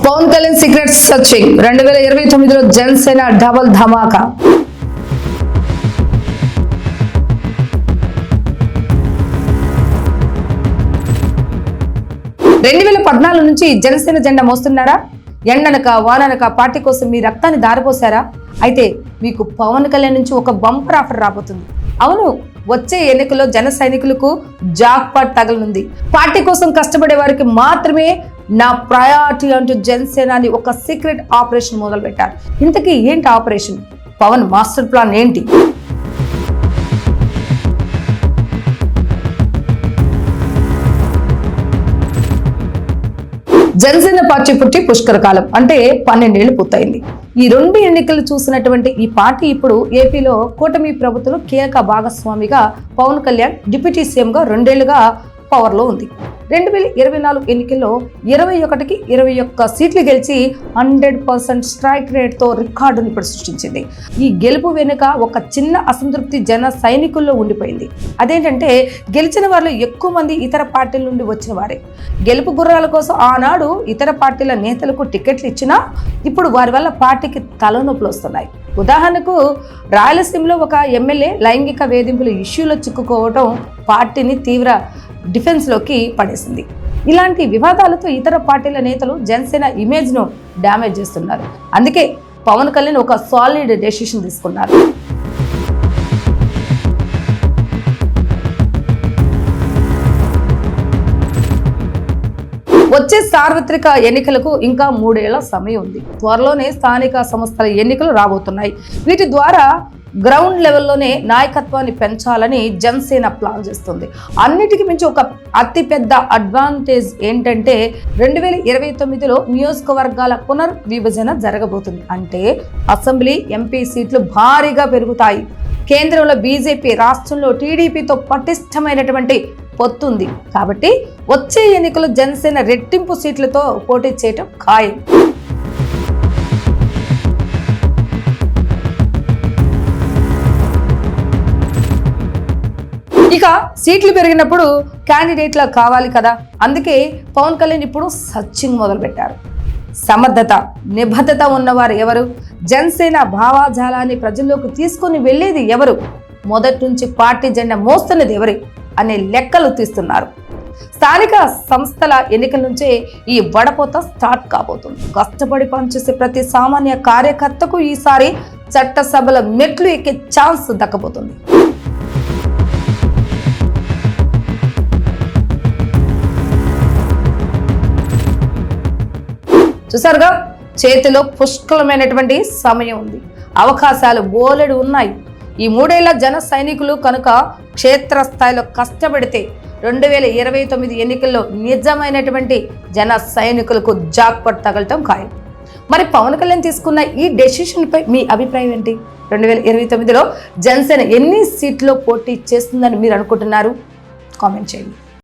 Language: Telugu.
పవన్ కళ్యాణ్ సీక్రెట్ సర్చింగ్ 2029లో జనసేన డబల్ ధమాకా. నుంచి జనసేన జెండా మోస్తున్నారా? ఎండనక వాననక పార్టీ కోసం మీ రక్తాన్ని దారిపోసారా? అయితే మీకు పవన్ కళ్యాణ్ నుంచి ఒక బంపర్ ఆఫర్ రాబోతుంది. అవును, వచ్చే ఎన్నికల్లో జన సైనికులకు జాక్పాట్ తగలనుంది. పార్టీ కోసం కష్టపడే వారికి మాత్రమే నా ప్రయారిటీ అంటూ జనసేనాని ఒక సీక్రెట్ ఆపరేషన్ మొదలు పెట్టారు. ఇంతకీ ఏంటి ఆపరేషన్? పవన్ మాస్టర్ ప్లాన్ ఏంటి? జనసేన పార్టీ పుట్టి పుష్కర కాలం అంటే 12 ఏళ్లు పూర్తయింది. ఈ 2 ఎన్నికలు చూసినటువంటి ఈ పార్టీ ఇప్పుడు ఏపీలో కూటమి ప్రభుత్వంలో కీలక భాగస్వామిగా పవన్ కళ్యాణ్ డిప్యూటీ సీఎంగా 2 ఏళ్లుగా పవర్లో ఉంది. 2024 ఎన్నికల్లో 21కి 21 సీట్లు గెలిచి 100% స్ట్రైక్ రేట్తో రికార్డును ఇప్పుడు సృష్టించింది. ఈ గెలుపు వెనుక ఒక చిన్న అసంతృప్తి జన సైనికుల్లో ఉండిపోయింది. అదేంటంటే గెలిచిన వారిలో ఎక్కువ మంది ఇతర పార్టీల నుండి వచ్చిన వారే. గెలుపు గుర్రాల కోసం ఆనాడు ఇతర పార్టీల నేతలకు టికెట్లు ఇచ్చినా ఇప్పుడు వారి వల్ల పార్టీకి తలనొప్పులు వస్తున్నాయి. ఉదాహరణకు రాయలసీమలో ఒక ఎమ్మెల్యే లైంగిక వేధింపుల ఇష్యూలో చిక్కుకోవడం పార్టీని తీవ్ర డిఫెన్స్లోకి పడేసింది. ఇలాంటి వివాదాలతో ఇతర పార్టీల నేతలు జనసేన ఇమేజ్ను డ్యామేజ్ చేస్తున్నారు. అందుకే పవన్ కళ్యాణ్ ఒక సాలిడ్ డెసిషన్ తీసుకున్నారు. వచ్చే సార్వత్రిక ఎన్నికలకు ఇంకా 3 ఏళ్ల సమయం ఉంది. త్వరలోనే స్థానిక సంస్థల ఎన్నికలు రాబోతున్నాయి. వీటి ద్వారా గ్రౌండ్ లెవెల్లోనే నాయకత్వాన్ని పెంచాలని జనసేన ప్లాన్ చేస్తుంది. అన్నిటికీ మించి ఒక అతిపెద్ద అడ్వాంటేజ్ ఏంటంటే 2029లో నియోజకవర్గాల పునర్విభజన జరగబోతుంది. అంటే అసెంబ్లీ ఎంపీ సీట్లు భారీగా పెరుగుతాయి. కేంద్రంలో బీజేపీ, రాష్ట్రంలో టీడీపీతో పటిష్టమైనటువంటి పొత్తుంది. కాబట్టి వచ్చే ఎన్నికలు జనసేన రెట్టింపు సీట్లతో పోటీ చేయటం ఖాయం. ఇక సీట్లు పెరిగినప్పుడు క్యాండిడేట్ల కావాలి కదా, అందుకే పవన్ కళ్యాణ్ ఇప్పుడు సర్చింగ్ మొదలు పెట్టారు. సమర్థత, నిబద్ధత ఉన్నవారు ఎవరు? జనసేన భావాజాలాన్ని ప్రజల్లోకి తీసుకొని వెళ్ళేది ఎవరు? మొదటి నుంచి పార్టీ జెండా మోస్తున్నది ఎవరు అనే లెక్కలు తీస్తున్నారు. స్థానిక సంస్థల ఎన్నికల నుంచే ఈ వడపోత స్టార్ట్ కాబోతుంది. కష్టపడి పనిచేసే ప్రతి సామాన్య కార్యకర్తకు ఈసారి చట్టసభల మెట్లు ఎక్కే ఛాన్స్ దక్కబోతుంది. చూసారుగా, చేతిలో పుష్కలమైనటువంటి సమయం ఉంది. అవకాశాలు బోలెడు ఉన్నాయి. ఈ 3 ఏళ్ల జన సైనికులు కనుక క్షేత్రస్థాయిలో కష్టపడితే 2029 ఎన్నికల్లో నిజమైనటువంటి జన సైనికులకు జాక్పాట్ తగలటం ఖాయం. మరి పవన్ కళ్యాణ్ తీసుకున్న ఈ డెసిషన్పై మీ అభిప్రాయం ఏంటి? 2029లో జనసేన ఎన్ని సీట్లో పోటీ చేస్తుందని మీరు అనుకుంటున్నారు? కామెంట్ చేయండి.